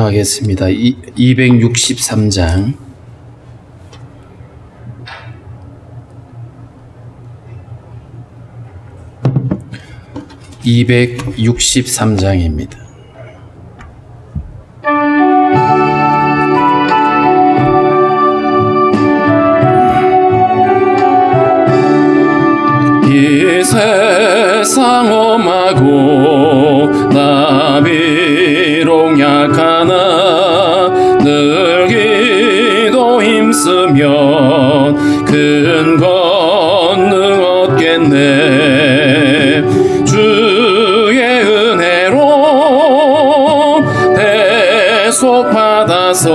기도하겠습니다. 263장. (263장입니다) 이 세상 험하고 나 비록 약하나 늘 기도 힘쓰면 큰 권능 얻겠네. 주의 은혜로 대속 받아서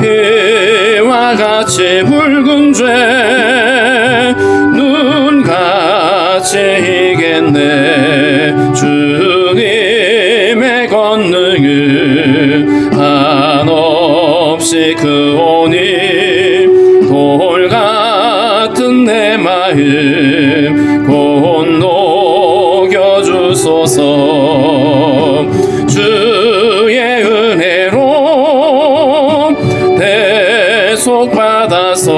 피와 같이 붉은 죄 눈같이 이겠네. 주님의 권능을 한없이 크오니 돌같은 내 마음 곧 녹여주소서. 주의 은혜로 대속 받아서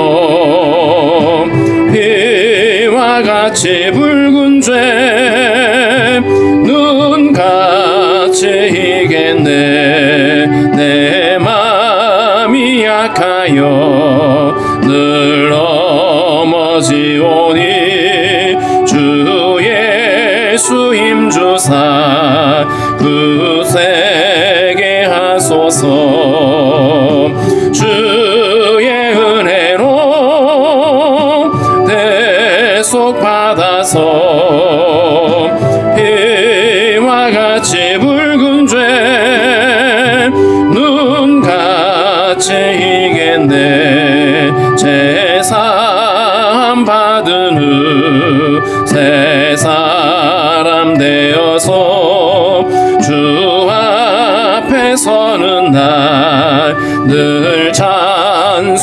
피와 같이 붉은 죄 눈같이 이겠네. 내 맘이 약하여 늘 넘어지오니 주 예수 힘주사 굳세게 하소서. 주의 은혜로 대속 받아서 피와 같이 붉은 죄 눈같이 이겠네. 제사함 받은 후 새 사람 되어서 주 앞에 서는 날 늘 찬송하겠네.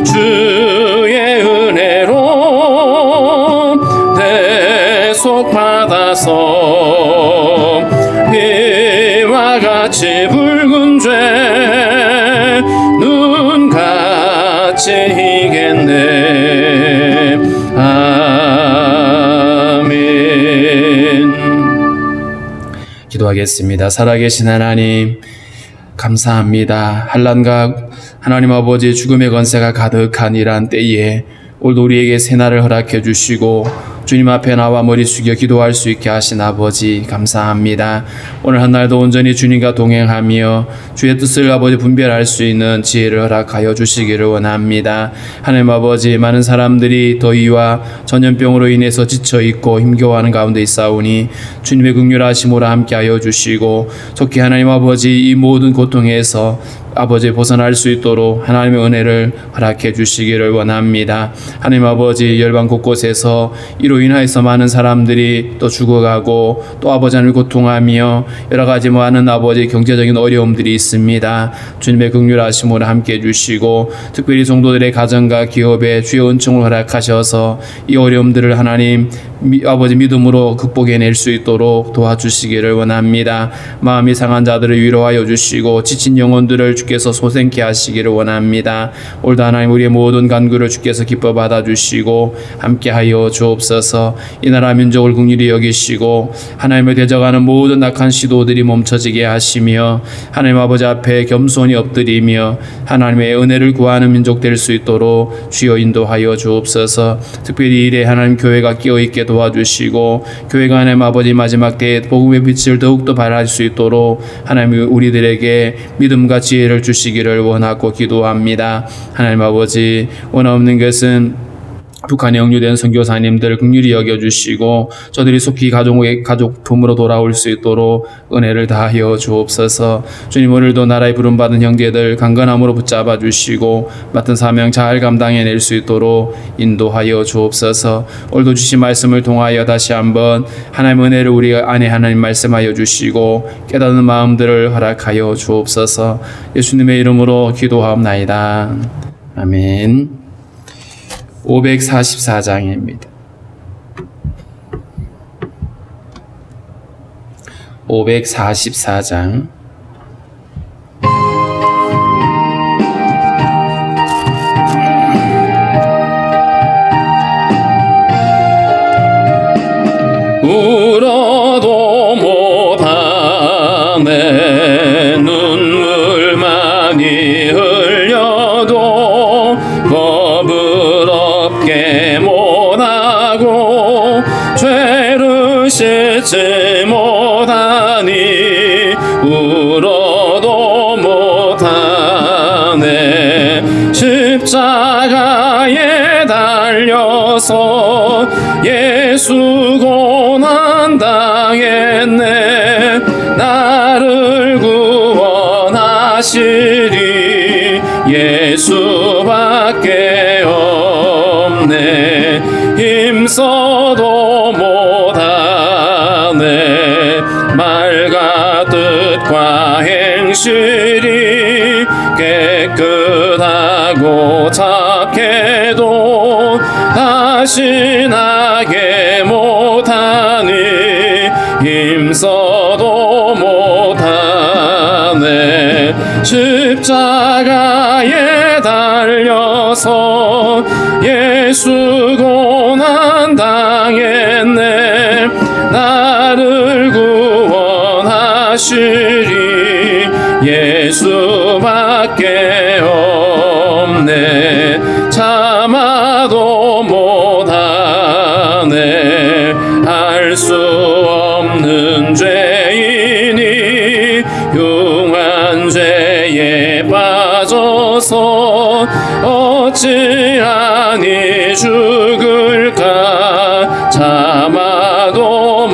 주의 은혜로 대속 받아서 피와 같이 붉은 죄 눈같이 이겠네. 아멘. 기도하겠습니다. 살아계신 하나님, 감사합니다. 환난과 하나님 아버지 죽음의 권세가 가득한 이러한 때에 오늘도 우리에게 새날을 허락해 주시고 주님 앞에 나와 머리 숙여 기도할 수 있게 하신 아버지 감사합니다. 오늘 한날도 온전히 주님과 동행하며 주의 뜻을 아버지 분별할 수 있는 지혜를 허락하여 주시기를 원합니다. 하나님 아버지, 많은 사람들이 더위와 전염병으로 인해서 지쳐있고 힘겨워하는 가운데 있사오니 주님의 긍휼하심으로 함께하여 주시고 속히 하나님 아버지 이 모든 고통에서 아버지 벗어날 수 있도록 하나님의 은혜를 허락해 주시기를 원합니다. 하나님 아버지, 열방 곳곳에서 이로 인하여서 많은 사람들이 또 죽어가고 또 아버지 하나님 고통하며 여러 가지 많은 아버지 경제적인 어려움들이 있습니다. 주님의 긍휼하심으로 함께해 주시고 특별히 성도들의 가정과 기업에 주의 은총을 허락하셔서 이 어려움들을 하나님 아버지 믿음으로 극복해낼 수 있도록 도와주시기를 원합니다. 마음이 상한 자들을 위로하여 주시고 지친 영혼들을 주께서 소생케 하시기를 원합니다. 올도 하나님 우리의 모든 간구를 주께서 기뻐 받아주시고 함께하여 주옵소서. 이 나라 민족을 긍휼히 여기시고 하나님을 대적하는 모든 악한 시도들이 멈춰지게 하시며 하나님 아버지 앞에 겸손히 엎드리며 하나님의 은혜를 구하는 민족 될 수 있도록 주여 인도하여 주옵소서. 특별히 이래 하나님 교회가 깨어있게 도와주시고 교회가 하나님 아버지 마지막 때에 복음의 빛을 더욱더 발할 수 있도록 하나님 우리들에게 믿음과 지혜를 주시기를 원하고 기도합니다. 하나님 아버지, 원없는 것은 북한에 억류된 선교사님들 긍휼히 여겨주시고 저들이 속히 가족품으로 돌아올 수 있도록 은혜를 다하여 주옵소서. 주님, 오늘도 나라에 부름받은 형제들 강건함으로 붙잡아 주시고 맡은 사명 잘 감당해낼 수 있도록 인도하여 주옵소서. 오늘도 주신 말씀을 통하여 다시 한번 하나님의 은혜를 우리 안에 하나님 말씀하여 주시고 깨닫는 마음들을 허락하여 주옵소서. 예수님의 이름으로 기도하옵나이다. 아멘. 544장입니다. 544장. 울어도 못하네 눈물 많이 흘려도 겁을 없게 못하고 죄를 씻지 못하니 울어도 못하네 십자가에 달려서 예수 고난 당했네 나를 구원하시리 예수밖에 없네 힘써도 못하네 말과 뜻과 행실이 깨끗하고 착해도 다시 나게 못하니 힘써도 못하네 십자가에 달려서 예수 고난 당했네 나를 구원하시리 예수밖에 없네 참아도 못하네 알 수 없는 죄인이 흉한 죄에 빠져서 어찌하니 죽을까 참아도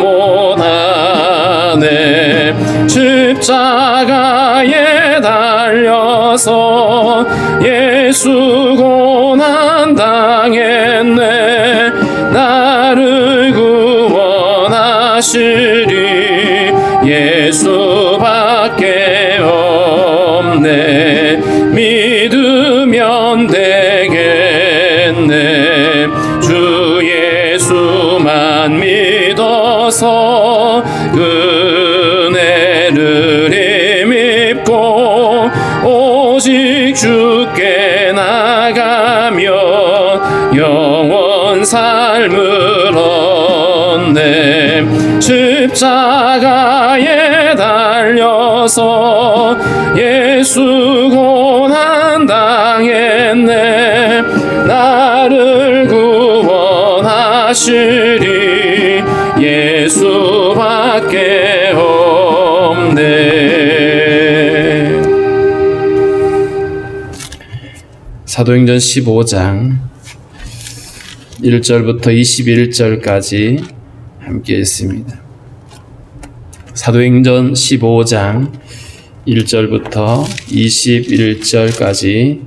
못하네 십자가에 달려서 예수 고난 당했네 나를 구원하시리 예수밖에 없네 믿으면 되겠네 주 예수만 믿어서 은혜를 힘입고 오직 주께 나가며 영원 삶을 얻네 십자가에 달려서 예수 고난 당했네 나를 구원하시리 예수밖에 없네. 사도행전 15장 1절부터 21절까지 함께 읽습니다. 사도행전 15장 1절부터 21절까지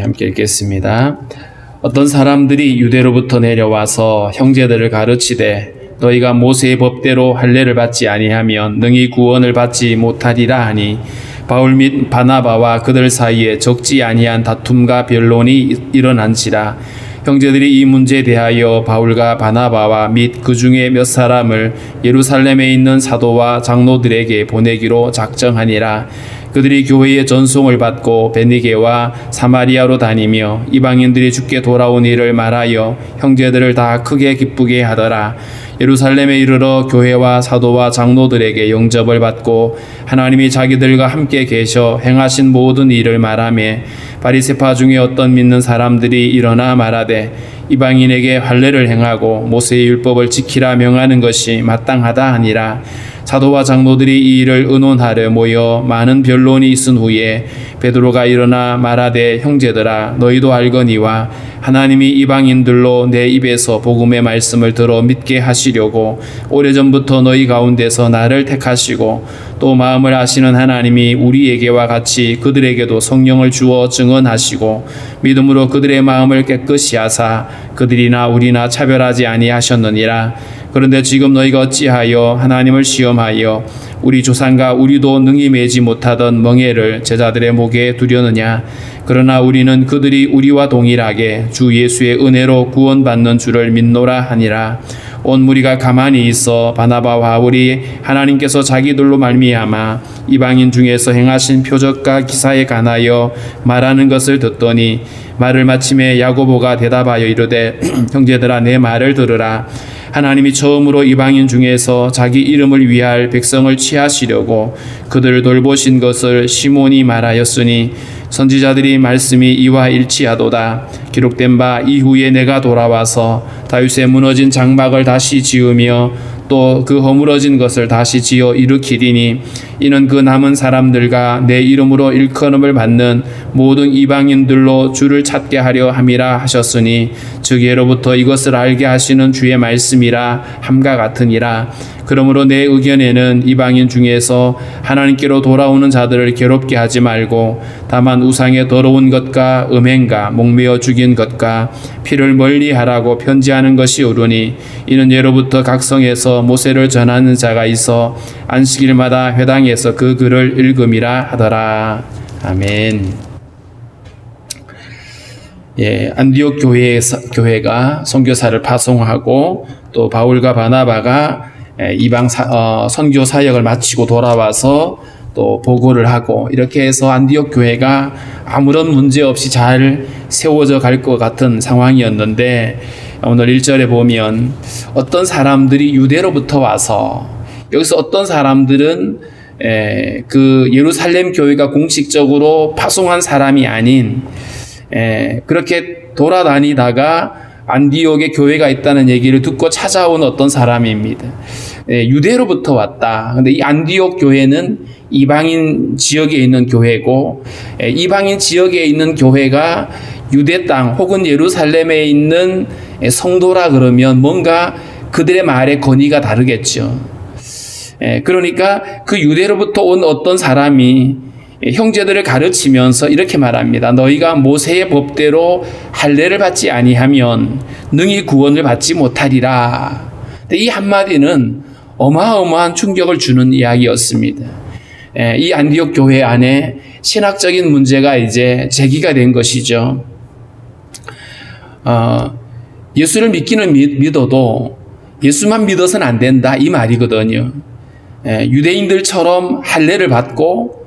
함께 읽겠습니다. 어떤 사람들이 유대로부터 내려와서 형제들을 가르치되 너희가 모세의 법대로 할례를 받지 아니하면 능히 구원을 받지 못하리라 하니 바울 및 바나바와 그들 사이에 적지 아니한 다툼과 변론이 일어난지라 형제들이 이 문제에 대하여 바울과 바나바와 및 그 중에 몇 사람을 예루살렘에 있는 사도와 장로들에게 보내기로 작정하니라. 그들이 교회의 전송을 받고 베니게와 사마리아로 다니며 이방인들이 주께 돌아온 일을 말하여 형제들을 다 크게 기쁘게 하더라. 예루살렘에 이르러 교회와 사도와 장로들에게 영접을 받고 하나님이 자기들과 함께 계셔 행하신 모든 일을 말하며 바리새파 중에 어떤 믿는 사람들이 일어나 말하되 이방인에게 할례를 행하고 모세의 율법을 지키라 명하는 것이 마땅하다 하니라. 사도와 장로들이 이 일을 의논하려 모여 많은 변론이 있은 후에 베드로가 일어나 말하되 형제들아 너희도 알거니와 하나님이 이방인들로 내 입에서 복음의 말씀을 들어 믿게 하시려고 오래전부터 너희 가운데서 나를 택하시고 또 마음을 아시는 하나님이 우리에게와 같이 그들에게도 성령을 주어 증언하시고 믿음으로 그들의 마음을 깨끗이 하사 그들이나 우리나 차별하지 아니하셨느니라. 그런데 지금 너희가 어찌하여 하나님을 시험하여 우리 조상과 우리도 능히 매지 못하던 멍에를 제자들의 목에 두려느냐. 그러나 우리는 그들이 우리와 동일하게 주 예수의 은혜로 구원받는 줄을 믿노라 하니라. 온 무리가 가만히 있어 바나바와 바울이 하나님께서 자기들로 말미암아 이방인 중에서 행하신 표적과 기사에 관하여 말하는 것을 듣더니 말을 마침에 야고보가 대답하여 이르되 형제들아 내 말을 들으라. 하나님이 처음으로 이방인 중에서 자기 이름을 위할 백성을 취하시려고 그들을 돌보신 것을 시몬이 말하였으니 선지자들이 말씀이 이와 일치하도다. 기록된 바 이후에 내가 돌아와서 다윗의 무너진 장막을 다시 지으며 또 그 허물어진 것을 다시 지어 일으키리니 이는 그 남은 사람들과 내 이름으로 일컬음을 받는 모든 이방인들로 주를 찾게 하려 함이라 하셨으니 즉 예로부터 이것을 알게 하시는 주의 말씀이라 함과 같으니라. 그러므로 내 의견에는 이방인 중에서 하나님께로 돌아오는 자들을 괴롭게 하지 말고 다만 우상의 더러운 것과 음행과 목매어 죽인 것과 피를 멀리하라고 편지하는 것이 옳으니 이는 예로부터 각성에서 모세를 전하는 자가 있어 안식일마다 회당에서 그 글을 읽음이라 하더라. 아멘. 안디옥 교회가 선교사를 파송하고 또 바울과 바나바가 이방 선교 사역을 마치고 돌아와서 또 보고를 하고 이렇게 해서 안디옥 교회가 아무런 문제 없이 잘 세워져 갈 것 같은 상황이었는데 오늘 1절에 보면 어떤 사람들이 유대로부터 와서 여기서 어떤 사람들은 그 예루살렘 교회가 공식적으로 파송한 사람이 아닌 그렇게 돌아다니다가 안디옥에 교회가 있다는 얘기를 듣고 찾아온 어떤 사람입니다. 유대로부터 왔다. 근데 이 안디옥 교회는 이방인 지역에 있는 교회고 이방인 지역에 있는 교회가 유대 땅 혹은 예루살렘에 있는 성도라 그러면 뭔가 그들의 말의 권위가 다르겠죠. 그러니까 그 유대로부터 온 어떤 사람이 형제들을 가르치면서 이렇게 말합니다. 너희가 모세의 법대로 할례를 받지 아니하면 능히 구원을 받지 못하리라. 이 한마디는 어마어마한 충격을 주는 이야기였습니다. 이 안디옥 교회 안에 신학적인 문제가 이제 제기가 된 것이죠. 예수를 믿기는 믿어도 예수만 믿어서는 안 된다 이 말이거든요. 유대인들처럼 할례를 받고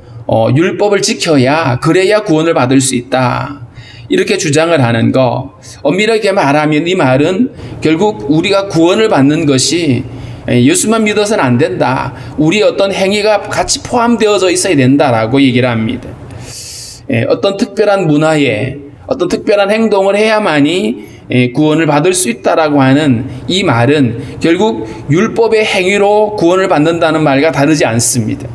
율법을 지켜야 그래야 구원을 받을 수 있다. 이렇게 주장을 하는 거. 엄밀하게 말하면 이 말은 결국 우리가 구원을 받는 것이 예수만 믿어서는 안 된다. 우리의 어떤 행위가 같이 포함되어져 있어야 된다라고 얘기를 합니다. 어떤 특별한 문화에 어떤 특별한 행동을 해야만이 구원을 받을 수 있다라고 하는 이 말은 결국 율법의 행위로 구원을 받는다는 말과 다르지 않습니다.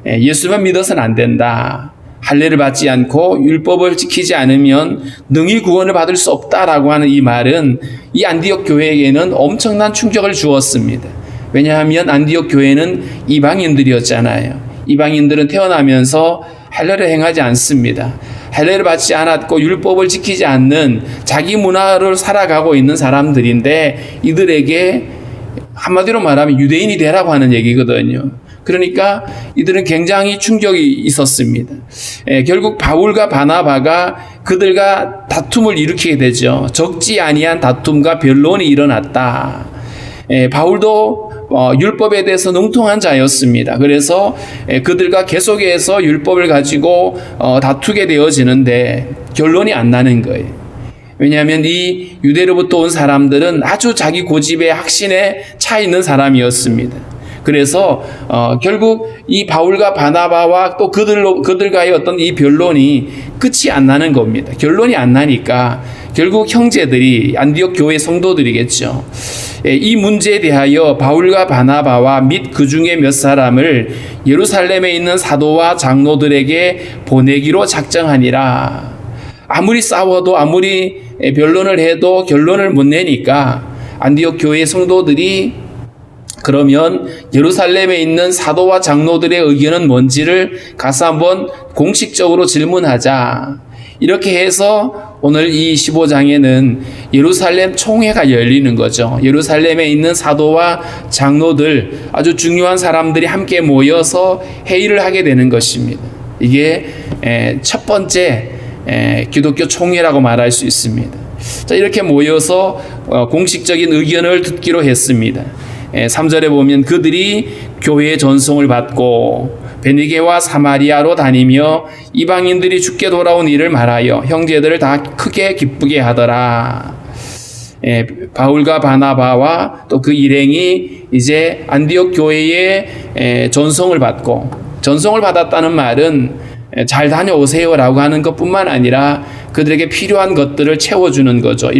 예수만 믿어서는 안 된다. 할례를 받지 않고 율법을 지키지 않으면 능히 구원을 받을 수 없다라고 하는 이 말은 이 안디옥 교회에게는 엄청난 충격을 주었습니다. 왜냐하면 안디옥 교회는 이방인들이었잖아요. 이방인들은 태어나면서 할례를 행하지 않습니다. 할례를 받지 않았고 율법을 지키지 않는 자기 문화를 살아가고 있는 사람들인데 이들에게 한마디로 말하면 유대인이 되라고 하는 얘기거든요. 그러니까 이들은 굉장히 충격이 있었습니다. 결국 바울과 바나바가 그들과 다툼을 일으키게 되죠. 적지 아니한 다툼과 변론이 일어났다. 바울도 율법에 대해서 능통한 자였습니다. 그래서 그들과 계속해서 율법을 가지고 다투게 되어지는데 결론이 안 나는 거예요. 왜냐하면 이 유대로부터 온 사람들은 아주 자기 고집에 확신에 차 있는 사람이었습니다. 그래서 결국 이 바울과 바나바와 또 그들과의 어떤 이 변론이 끝이 안 나는 겁니다. 결론이 안 나니까 결국 형제들이 안디옥 교회 성도들이겠죠. 이 문제에 대하여 바울과 바나바와 및 그 중에 몇 사람을 예루살렘에 있는 사도와 장로들에게 보내기로 작정하니라. 아무리 싸워도 아무리 변론을 해도 결론을 못 내니까 안디옥 교회 성도들이 그러면 예루살렘에 있는 사도와 장로들의 의견은 뭔지를 가서 한번 공식적으로 질문하자. 이렇게 해서 오늘 이 15장에는 예루살렘 총회가 열리는 거죠. 예루살렘에 있는 사도와 장로들, 아주 중요한 사람들이 함께 모여서 회의를 하게 되는 것입니다. 이게 첫 번째 기독교 총회라고 말할 수 있습니다. 자, 이렇게 모여서 공식적인 의견을 듣기로 했습니다. 3절에 보면 그들이 교회의 전송을 받고 베니게와 사마리아로 다니며 이방인들이 죽게 돌아온 일을 말하여 형제들을 다 크게 기쁘게 하더라. 바울과 바나바와 또 그 일행이 이제 안디옥 교회에 전송을 받았다는 말은 잘 다녀오세요라고 하는 것뿐만 아니라 그들에게 필요한 것들을 채워주는 거죠.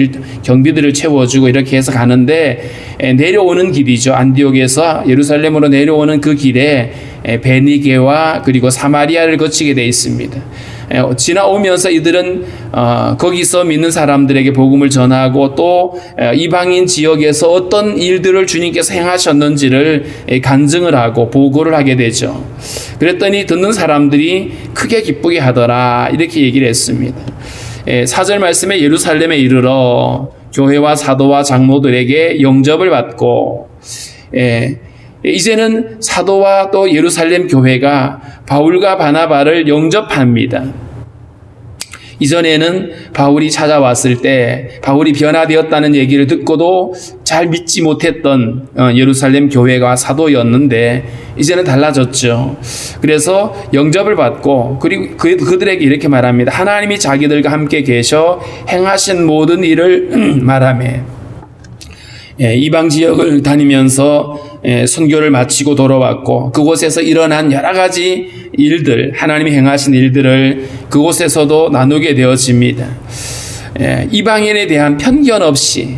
경비들을 채워주고 이렇게 해서 가는데 내려오는 길이죠. 안디옥에서 예루살렘으로 내려오는 그 길에 베니게와 그리고 사마리아를 거치게 돼 있습니다. 지나오면서 이들은 거기서 믿는 사람들에게 복음을 전하고 또 이방인 지역에서 어떤 일들을 주님께서 행하셨는지를 간증을 하고 보고를 하게 되죠. 그랬더니 듣는 사람들이 크게 기쁘게 하더라 이렇게 얘기를 했습니다. 4절 말씀에 예루살렘에 이르러 교회와 사도와 장로들에게 영접을 받고 이제는 사도와 또 예루살렘 교회가 바울과 바나바를 영접합니다. 이전에는 바울이 찾아왔을 때 바울이 변화되었다는 얘기를 듣고도 잘 믿지 못했던 예루살렘 교회가 사도였는데 이제는 달라졌죠. 그래서 영접을 받고 그리고 그들에게 이렇게 말합니다. 하나님이 자기들과 함께 계셔 행하신 모든 일을 말하며 이방 지역을 다니면서 선교를 마치고 돌아왔고 그곳에서 일어난 여러 가지 일들, 하나님이 행하신 일들을 그곳에서도 나누게 되어집니다. 이방인에 대한 편견 없이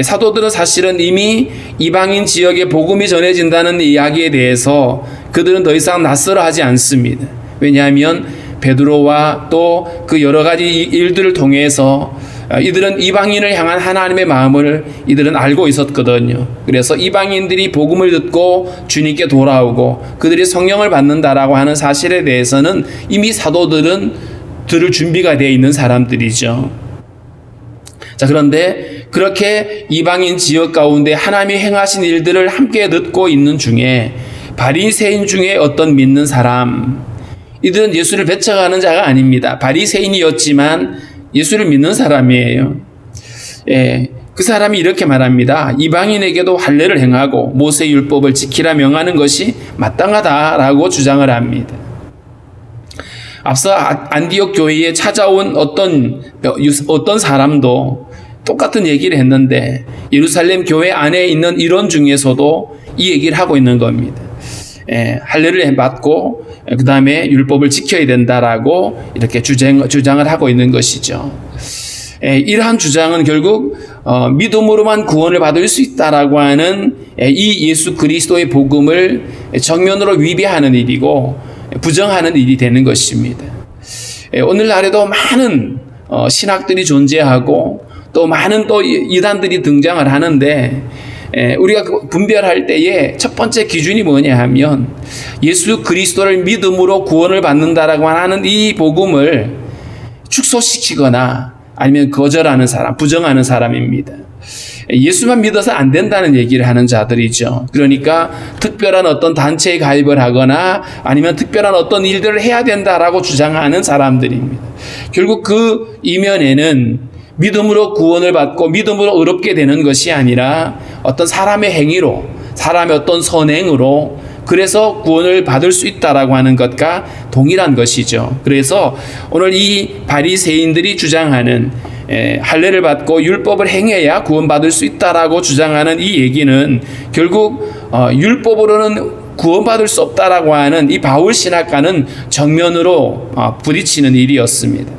사도들은 사실은 이미 이방인 지역에 복음이 전해진다는 이야기에 대해서 그들은 더 이상 낯설어하지 않습니다. 왜냐하면 베드로와 또 그 여러 가지 일들을 통해서 이들은 이방인을 향한 하나님의 마음을 이들은 알고 있었거든요. 그래서 이방인들이 복음을 듣고 주님께 돌아오고 그들이 성령을 받는다라고 하는 사실에 대해서는 이미 사도들은 들을 준비가 되어 있는 사람들이죠. 자, 그런데 그렇게 이방인 지역 가운데 하나님이 행하신 일들을 함께 듣고 있는 중에 바리새인 중에 어떤 믿는 사람, 이들은 예수를 배척하는 자가 아닙니다. 바리새인이었지만 예수를 믿는 사람이에요. 그 사람이 이렇게 말합니다. 이방인에게도 할례를 행하고 모세 율법을 지키라 명하는 것이 마땅하다라고 주장을 합니다. 앞서 안디옥 교회에 찾아온 어떤 사람도 똑같은 얘기를 했는데 예루살렘 교회 안에 있는 일원 중에서도 이 얘기를 하고 있는 겁니다. 할례를 받고 그 다음에 율법을 지켜야 된다라고 이렇게 주장을 하고 있는 것이죠. 이러한 주장은 결국 믿음으로만 구원을 받을 수 있다라고 하는 이 예수 그리스도의 복음을 정면으로 위배하는 일이고 부정하는 일이 되는 것입니다. 오늘날에도 많은 신학들이 존재하고 또 많은 또 이단들이 등장을 하는데 우리가 분별할 때에 첫 번째 기준이 뭐냐 하면 예수 그리스도를 믿음으로 구원을 받는다라고 하는 이 복음을 축소시키거나 아니면 거절하는 사람, 부정하는 사람입니다. 예수만 믿어서 안 된다는 얘기를 하는 자들이죠. 그러니까 특별한 어떤 단체에 가입을 하거나 아니면 특별한 어떤 일들을 해야 된다라고 주장하는 사람들입니다. 결국 그 이면에는 믿음으로 구원을 받고 믿음으로 의롭게 되는 것이 아니라 어떤 사람의 행위로, 사람의 어떤 선행으로 그래서 구원을 받을 수 있다라고 하는 것과 동일한 것이죠. 그래서 오늘 이 바리새인들이 주장하는 할례를 받고 율법을 행해야 구원받을 수 있다라고 주장하는 이 얘기는 결국 율법으로는 구원받을 수 없다라고 하는 이 바울 신학과는 정면으로 부딪히는 일이었습니다.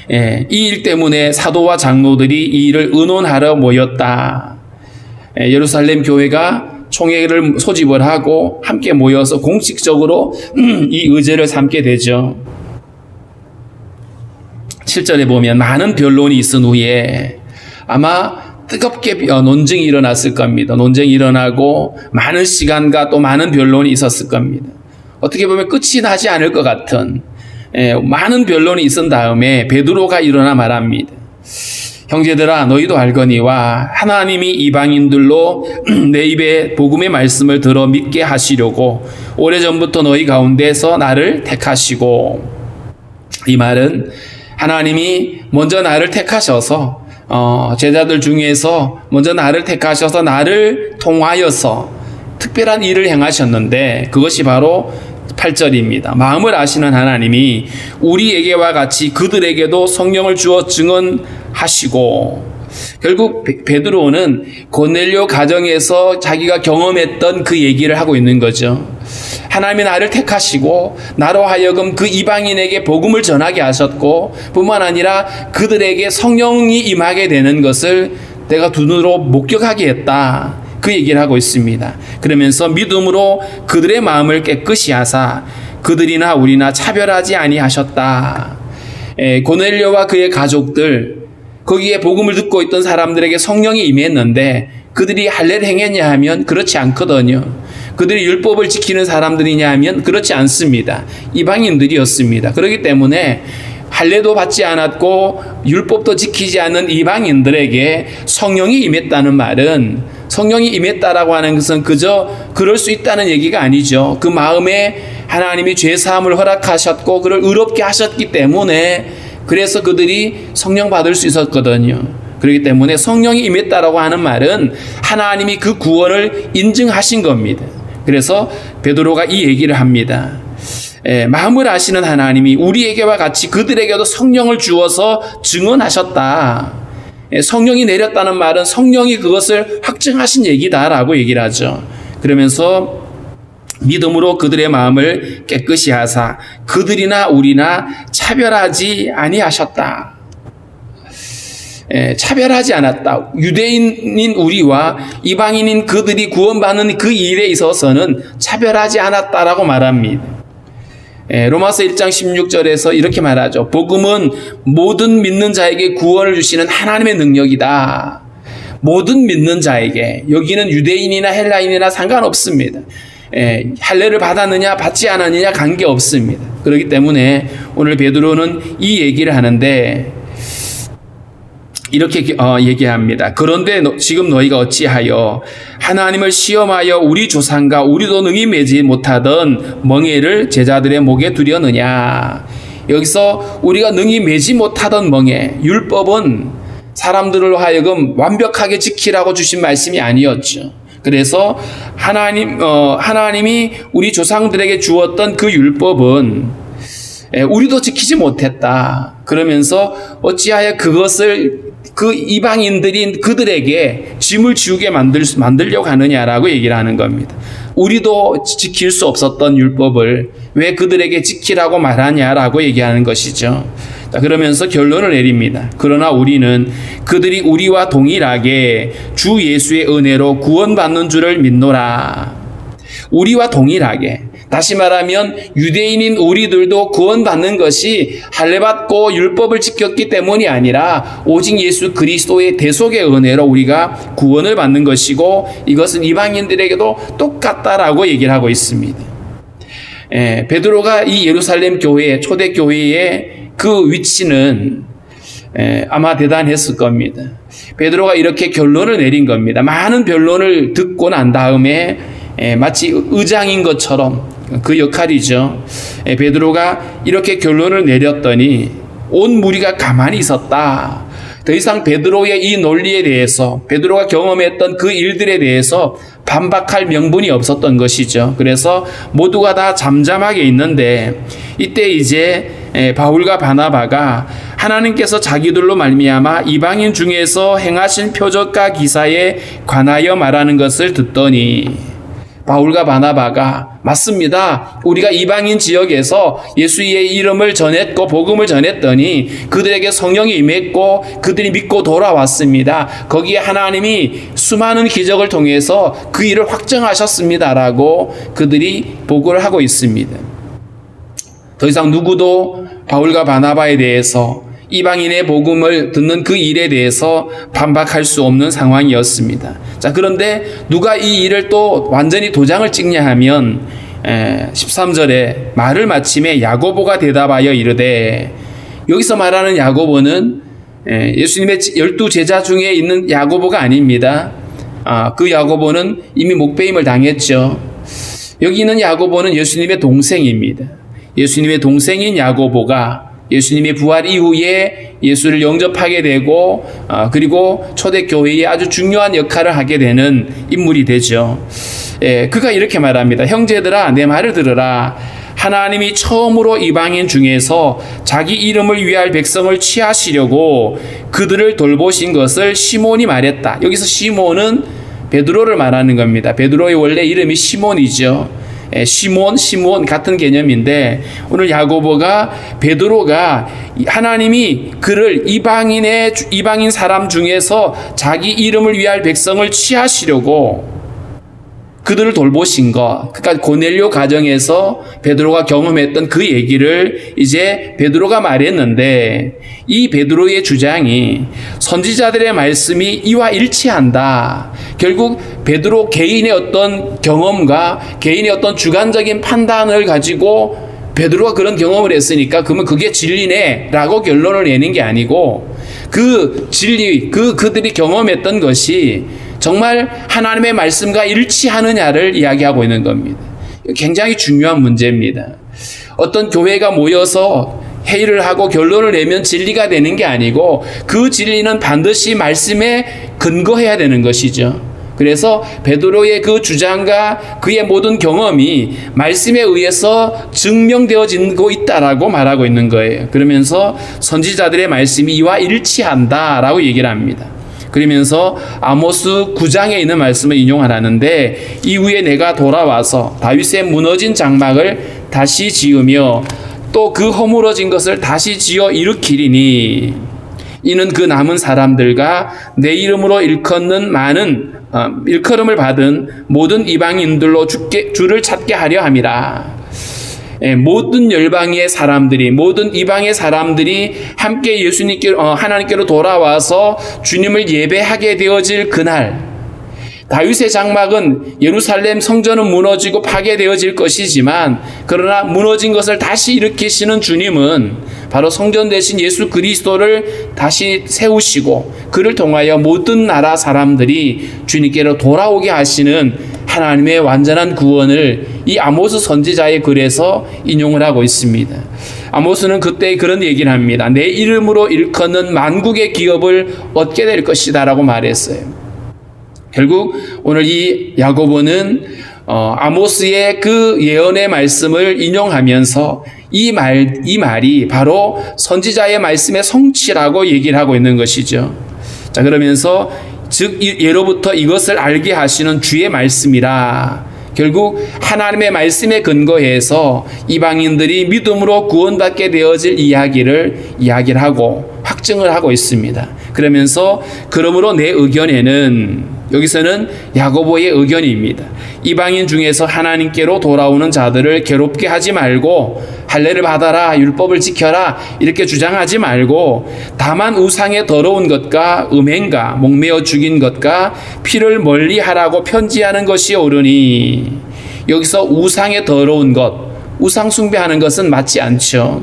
이 일 때문에 사도와 장로들이 이 일을 의논하러 모였다. 예루살렘 교회가 총회를 소집을 하고 함께 모여서 공식적으로 이 의제를 삼게 되죠. 7절에 보면 많은 변론이 있은 후에 아마 뜨겁게 논쟁이 일어났을 겁니다. 논쟁이 일어나고 많은 시간과 또 많은 변론이 있었을 겁니다. 어떻게 보면 끝이 나지 않을 것 같은 많은 변론이 있은 다음에 베드로가 일어나 말합니다. 형제들아 너희도 알거니와 하나님이 이방인들로 내 입에 복음의 말씀을 들어 믿게 하시려고 오래전부터 너희 가운데서 나를 택하시고, 이 말은 하나님이 먼저 나를 택하셔서 제자들 중에서 먼저 나를 택하셔서 나를 통하여서 특별한 일을 행하셨는데 그것이 바로 8절입니다. 마음을 아시는 하나님이 우리에게와 같이 그들에게도 성령을 주어 증언하시고, 결국 베드로는 고넬료 가정에서 자기가 경험했던 그 얘기를 하고 있는 거죠. 하나님이 나를 택하시고 나로 하여금 그 이방인에게 복음을 전하게 하셨고, 뿐만 아니라 그들에게 성령이 임하게 되는 것을 내가 두 눈으로 목격하게 했다, 그 얘기를 하고 있습니다. 그러면서 믿음으로 그들의 마음을 깨끗이 하사 그들이나 우리나 차별하지 아니하셨다. 고넬료와 그의 가족들, 거기에 복음을 듣고 있던 사람들에게 성령이 임했는데 그들이 할례를 행했냐 하면 그렇지 않거든요. 그들이 율법을 지키는 사람들이냐 하면 그렇지 않습니다. 이방인들이었습니다. 그렇기 때문에 할례도 받지 않았고 율법도 지키지 않는 이방인들에게 성령이 임했다는 말은, 성령이 임했다라고 하는 것은 그저 그럴 수 있다는 얘기가 아니죠. 그 마음에 하나님이 죄사함을 허락하셨고 그를 의롭게 하셨기 때문에, 그래서 그들이 성령 받을 수 있었거든요. 그렇기 때문에 성령이 임했다라고 하는 말은 하나님이 그 구원을 인증하신 겁니다. 그래서 베드로가 이 얘기를 합니다. 마음을 아시는 하나님이 우리에게와 같이 그들에게도 성령을 주어서 증언하셨다. 성령이 내렸다는 말은 성령이 그것을 확증하신 얘기다라고 얘기를 하죠. 그러면서 믿음으로 그들의 마음을 깨끗이 하사 그들이나 우리나 차별하지 아니하셨다. 차별하지 않았다. 유대인인 우리와 이방인인 그들이 구원받는 그 일에 있어서는 차별하지 않았다라고 말합니다. 로마서 1장 16절에서 이렇게 말하죠. 복음은 모든 믿는 자에게 구원을 주시는 하나님의 능력이다. 모든 믿는 자에게, 여기는 유대인이나 헬라인이나 상관없습니다. 할례를 받았느냐 받지 않았느냐 관계없습니다. 그렇기 때문에 오늘 베드로는 이 얘기를 하는데 이렇게 얘기합니다. 그런데 지금 너희가 어찌하여 하나님을 시험하여 우리 조상과 우리도 능히 매지 못하던 멍에를 제자들의 목에 두려느냐. 여기서 우리가 능히 매지 못하던 멍에, 율법은 사람들로 하여금 완벽하게 지키라고 주신 말씀이 아니었죠. 그래서 하나님이 우리 조상들에게 주었던 그 율법은 우리도 지키지 못했다. 그러면서 어찌하여 그것을 그 이방인들인 그들에게 짐을 지우게 만들려고 하느냐라고 얘기를 하는 겁니다. 우리도 지킬 수 없었던 율법을 왜 그들에게 지키라고 말하냐라고 얘기하는 것이죠. 자, 그러면서 결론을 내립니다. 그러나 우리는 그들이 우리와 동일하게 주 예수의 은혜로 구원받는 줄을 믿노라. 우리와 동일하게, 다시 말하면 유대인인 우리들도 구원받는 것이 할례받고 율법을 지켰기 때문이 아니라 오직 예수 그리스도의 대속의 은혜로 우리가 구원을 받는 것이고, 이것은 이방인들에게도 똑같다라고 얘기를 하고 있습니다. 베드로가 이 예루살렘 교회, 초대 교회의 그 위치는 아마 대단했을 겁니다. 베드로가 이렇게 결론을 내린 겁니다. 많은 변론을 듣고 난 다음에 마치 의장인 것처럼, 그 역할이죠. 베드로가 이렇게 결론을 내렸더니 온 무리가 가만히 있었다. 더 이상 베드로의 이 논리에 대해서, 베드로가 경험했던 그 일들에 대해서 반박할 명분이 없었던 것이죠. 그래서 모두가 다 잠잠하게 있는데, 이때 이제 바울과 바나바가 하나님께서 자기들로 말미암아 이방인 중에서 행하신 표적과 기사에 관하여 말하는 것을 듣더니, 바울과 바나바가 맞습니다. 우리가 이방인 지역에서 예수의 이름을 전했고 복음을 전했더니 그들에게 성령이 임했고 그들이 믿고 돌아왔습니다. 거기에 하나님이 수많은 기적을 통해서 그 일을 확정하셨습니다라고 그들이 보고를 하고 있습니다. 더 이상 누구도 바울과 바나바에 대해서, 이방인의 복음을 듣는 그 일에 대해서 반박할 수 없는 상황이었습니다. 자, 그런데 누가 이 일을 또 완전히 도장을 찍냐 하면 13절에 말을 마침에 야고보가 대답하여 이르되, 여기서 말하는 야고보는 예수님의 12 제자 중에 있는 야고보가 아닙니다. 그 야고보는 이미 목배임을 당했죠. 여기 있는 야고보는 예수님의 동생입니다. 예수님의 동생인 야고보가 예수님이 부활 이후에 예수를 영접하게 되고 그리고 초대교회에 아주 중요한 역할을 하게 되는 인물이 되죠. 그가 이렇게 말합니다. 형제들아 내 말을 들으라. 하나님이 처음으로 이방인 중에서 자기 이름을 위할 백성을 취하시려고 그들을 돌보신 것을 시몬이 말했다. 여기서 시몬은 베드로를 말하는 겁니다. 베드로의 원래 이름이 시몬이죠. 시몬 같은 개념인데 오늘 야고보가 베드로가 하나님이 그를 이방인 사람 중에서 자기 이름을 위할 백성을 취하시려고 그들을 돌보신 것, 그러니까 고넬료 가정에서 베드로가 경험했던 그 얘기를 이제 베드로가 말했는데 이 베드로의 주장이 선지자들의 말씀이 이와 일치한다. 결국 베드로 개인의 어떤 경험과 개인의 어떤 주관적인 판단을 가지고 베드로가 그런 경험을 했으니까 그러면 그게 진리네라고 결론을 내는 게 아니고 그 진리, 그들이 경험했던 것이 정말 하나님의 말씀과 일치하느냐를 이야기하고 있는 겁니다. 굉장히 중요한 문제입니다. 어떤 교회가 모여서 회의를 하고 결론을 내면 진리가 되는 게 아니고 그 진리는 반드시 말씀에 근거해야 되는 것이죠. 그래서 베드로의 그 주장과 그의 모든 경험이 말씀에 의해서 증명되어지고 있다라고 말하고 있는 거예요. 그러면서 선지자들의 말씀이 이와 일치한다라고 얘기를 합니다. 그러면서 아모스 9장에 있는 말씀을 인용하라는데 이후에 내가 돌아와서 다윗의 무너진 장막을 다시 지으며 또 그 허물어진 것을 다시 지어 일으키리니 이는 그 남은 사람들과 내 이름으로 일컬음을 받은 모든 이방인들로 주를 찾게 하려 함이라. 모든 열방의 사람들이, 모든 이방의 사람들이 함께 하나님께로 돌아와서 주님을 예배하게 되어질 그날, 다윗의 장막은 예루살렘 성전은 무너지고 파괴되어질 것이지만 그러나 무너진 것을 다시 일으키시는 주님은 바로 성전 대신 예수 그리스도를 다시 세우시고 그를 통하여 모든 나라 사람들이 주님께로 돌아오게 하시는 하나님의 완전한 구원을 이 아모스 선지자의 글에서 인용을 하고 있습니다. 아모스는 그때 그런 얘기를 합니다. 내 이름으로 일컫는 만국의 기업을 얻게 될 것이다 라고 말했어요. 결국 오늘 이 야고보는 아모스의 그 예언의 말씀을 인용하면서 이 말이 바로 선지자의 말씀의 성취라고 얘기를 하고 있는 것이죠. 자, 그러면서 즉 예로부터 이것을 알게 하시는 주의 말씀이라. 결국 하나님의 말씀에 근거해서 이방인들이 믿음으로 구원받게 되어질 이야기를 하고 확증을 하고 있습니다. 그러면서 그러므로 내 의견에는 여기서는 야고보의 의견입니다. 이방인 중에서 하나님께로 돌아오는 자들을 괴롭게 하지 말고 할례를 받아라, 율법을 지켜라 이렇게 주장하지 말고 다만 우상의 더러운 것과 음행과 목매어 죽인 것과 피를 멀리하라고 편지하는 것이 옳으니 여기서 우상의 더러운 것, 우상 숭배하는 것은 맞지 않죠.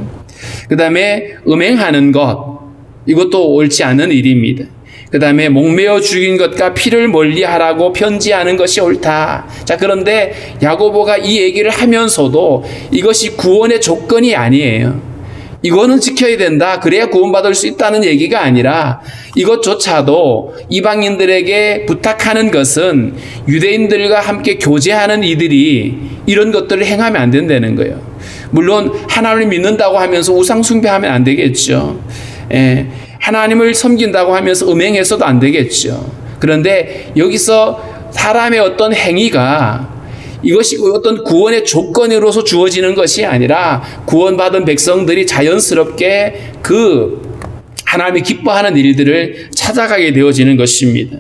그 다음에 음행하는 것, 이것도 옳지 않은 일입니다. 그 다음에 목매어 죽인 것과 피를 멀리하라고 편지하는 것이 옳다. 자, 그런데 야고보가 이 얘기를 하면서도 이것이 구원의 조건이 아니에요. 이거는 지켜야 된다. 그래야 구원받을 수 있다는 얘기가 아니라 이것조차도 이방인들에게 부탁하는 것은 유대인들과 함께 교제하는 이들이 이런 것들을 행하면 안 된다는 거예요. 물론 하나님을 믿는다고 하면서 우상 숭배하면 안 되겠죠. 하나님을 섬긴다고 하면서 음행해서도 안 되겠죠. 그런데 여기서 사람의 어떤 행위가 이것이 어떤 구원의 조건으로서 주어지는 것이 아니라 구원받은 백성들이 자연스럽게 그 하나님이 기뻐하는 일들을 찾아가게 되어지는 것입니다.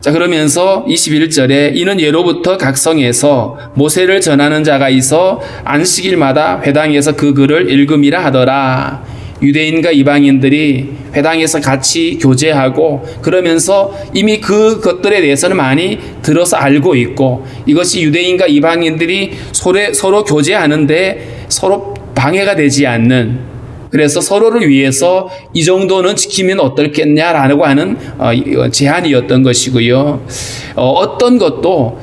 자, 그러면서 21절에 이는 예로부터 각 성에서 모세를 전하는 자가 있어 안식일마다 회당에서 그 글을 읽음이라 하더라. 유대인과 이방인들이 회당에서 같이 교제하고 그러면서 이미 그것들에 대해서는 많이 들어서 알고 있고 이것이 유대인과 이방인들이 서로 교제하는데 서로 방해가 되지 않는, 그래서 서로를 위해서 이 정도는 지키면 어떻겠냐라고 하는 제안이었던 것이고요. 어떤 것도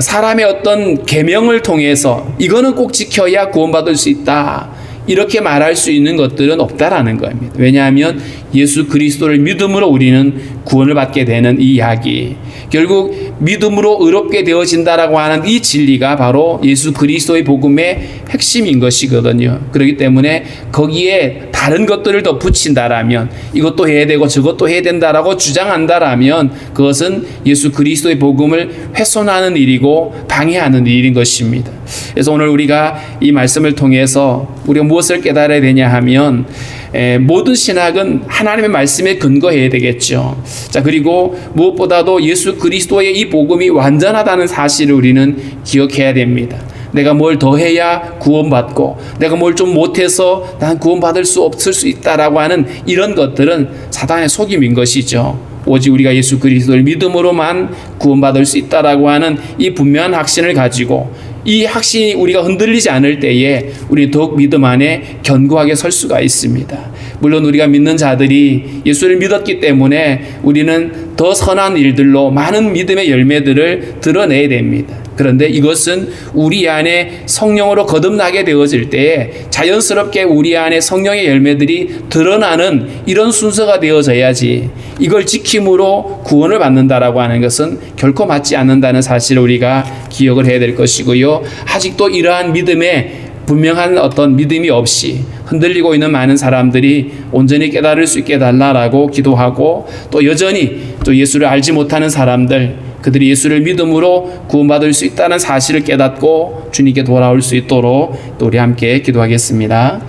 사람의 어떤 계명을 통해서 이거는 꼭 지켜야 구원받을 수 있다. 이렇게 말할 수 있는 것들은 없다라는 겁니다. 왜냐하면 예수 그리스도를 믿음으로 우리는 구원을 받게 되는 이 이야기, 결국 믿음으로 의롭게 되어진다라고 하는 이 진리가 바로 예수 그리스도의 복음의 핵심인 것이거든요. 그렇기 때문에 거기에 다른 것들을 더 붙인다라면, 이것도 해야 되고 저것도 해야 된다라고 주장한다라면 그것은 예수 그리스도의 복음을 훼손하는 일이고 방해하는 일인 것입니다. 그래서 오늘 우리가 이 말씀을 통해서 우리가 무엇을 깨달아야 되냐 하면, 모든 신학은 하나님의 말씀에 근거해야 되겠죠. 자, 그리고 무엇보다도 예수 그리스도의 이 복음이 완전하다는 사실을 우리는 기억해야 됩니다. 내가 뭘 더 해야 구원받고, 내가 뭘 좀 못해서 난 구원받을 수 없을 수 있다라고 하는 이런 것들은 사단의 속임인 것이죠. 오직 우리가 예수 그리스도를 믿음으로만 구원받을 수 있다라고 하는 이 분명한 확신을 가지고, 이 확신이 우리가 흔들리지 않을 때에 우리 더욱 믿음 안에 견고하게 설 수가 있습니다. 물론 우리가 믿는 자들이 예수를 믿었기 때문에 우리는 더 선한 일들로 많은 믿음의 열매들을 드러내야 됩니다. 그런데 이것은 우리 안에 성령으로 거듭나게 되어질 때에 자연스럽게 우리 안에 성령의 열매들이 드러나는 이런 순서가 되어져야지, 이걸 지킴으로 구원을 받는다라고 하는 것은 결코 맞지 않는다는 사실을 우리가 기억을 해야 될 것이고요. 아직도 이러한 믿음에 분명한 어떤 믿음이 없이 흔들리고 있는 많은 사람들이 온전히 깨달을 수 있게 달라라고 기도하고, 또 여전히 또 예수를 알지 못하는 사람들, 그들이 예수를 믿음으로 구원받을 수 있다는 사실을 깨닫고 주님께 돌아올 수 있도록 또 우리 함께 기도하겠습니다.